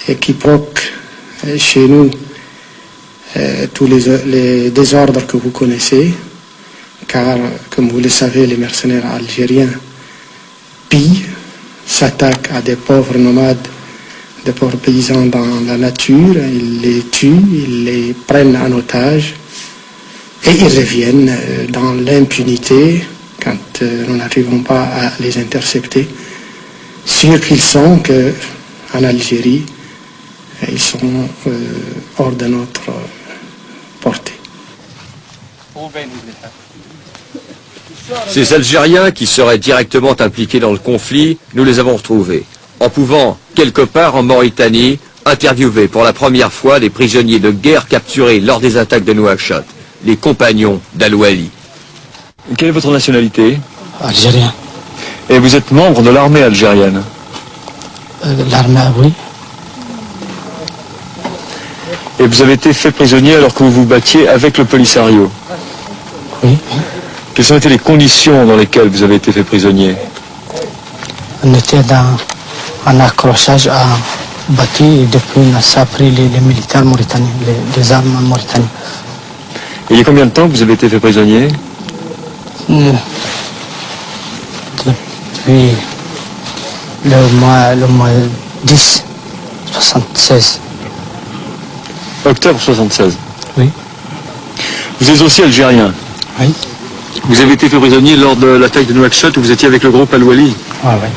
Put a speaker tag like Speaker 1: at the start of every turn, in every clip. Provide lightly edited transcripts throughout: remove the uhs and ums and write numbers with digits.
Speaker 1: et qui provoque chez nous tous les désordres que vous connaissez, car, comme vous le savez, les mercenaires algériens pillent, s'attaquent à des pauvres nomades, des pauvres paysans dans la nature, ils les tuent, ils les prennent en otage et ils reviennent dans l'impunité quand nous n'arrivons pas à les intercepter, sûrs qu'ils sont qu'en Algérie, ils sont hors de notre portée.
Speaker 2: Ces Algériens qui seraient directement impliqués dans le conflit, nous les avons retrouvés, en pouvant, quelque part en Mauritanie, interviewer pour la première fois des prisonniers de guerre capturés lors des attaques de Nouakchott, les compagnons d'Al-Wali.
Speaker 3: Quelle est votre nationalité?
Speaker 4: Algérien.
Speaker 3: Et vous êtes membre de l'armée algérienne?
Speaker 4: L'armée, oui.
Speaker 3: Et vous avez été fait prisonnier alors que vous vous battiez avec le Polisario?
Speaker 4: Oui.
Speaker 3: Quelles ont été les conditions dans lesquelles vous avez été fait prisonnier?
Speaker 4: On était dans un accrochage à battu et depuis ça a pris les militaires mauritaniens, les armes en Mauritanie.
Speaker 3: Et il y a combien de temps que vous avez été fait prisonnier?
Speaker 4: Depuis le mois 10, 76.
Speaker 3: Octobre 76.
Speaker 4: Oui.
Speaker 3: Vous êtes aussi algérien?
Speaker 4: Oui.
Speaker 3: Vous avez été fait prisonnier lors de l'attaque de Nouakchott où vous étiez avec le groupe Al-Wali?
Speaker 4: Ouais, ouais.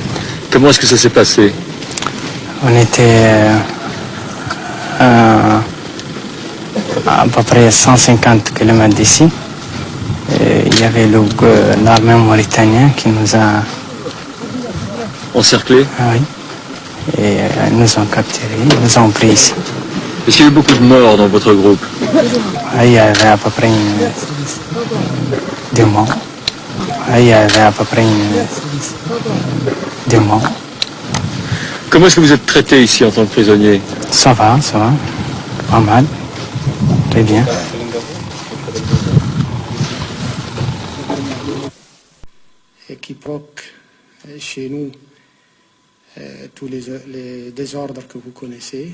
Speaker 3: Comment est-ce que ça s'est passé?
Speaker 4: On était à peu près 150 km d'ici. Et il y avait l'armée mauritanienne qui nous a
Speaker 3: Encerclé?
Speaker 4: oui. Et ils nous ont capturés, ils nous ont pris ici.
Speaker 3: Est-ce qu'il y a eu beaucoup de morts dans votre groupe?
Speaker 4: Il y avait à peu près 2 mois. Il y avait à peu près 2 mois.
Speaker 3: Comment est-ce que vous êtes traité ici en tant que prisonnier?
Speaker 4: Ça va, pas mal, très bien.
Speaker 1: Et qui provoque chez nous tous les désordres que vous connaissez,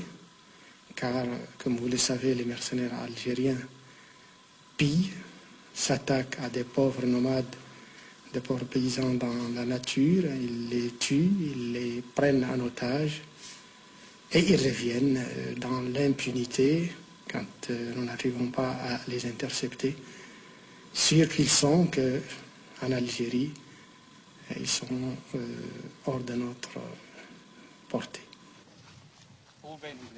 Speaker 1: car, comme vous le savez, les mercenaires algériens pillent, s'attaquent à des pauvres nomades, des pauvres paysans dans la nature, ils les tuent, ils les prennent en otage et ils reviennent dans l'impunité quand nous n'arrivons pas à les intercepter, sûrs qu'ils sont qu'en Algérie, ils sont hors de notre portée.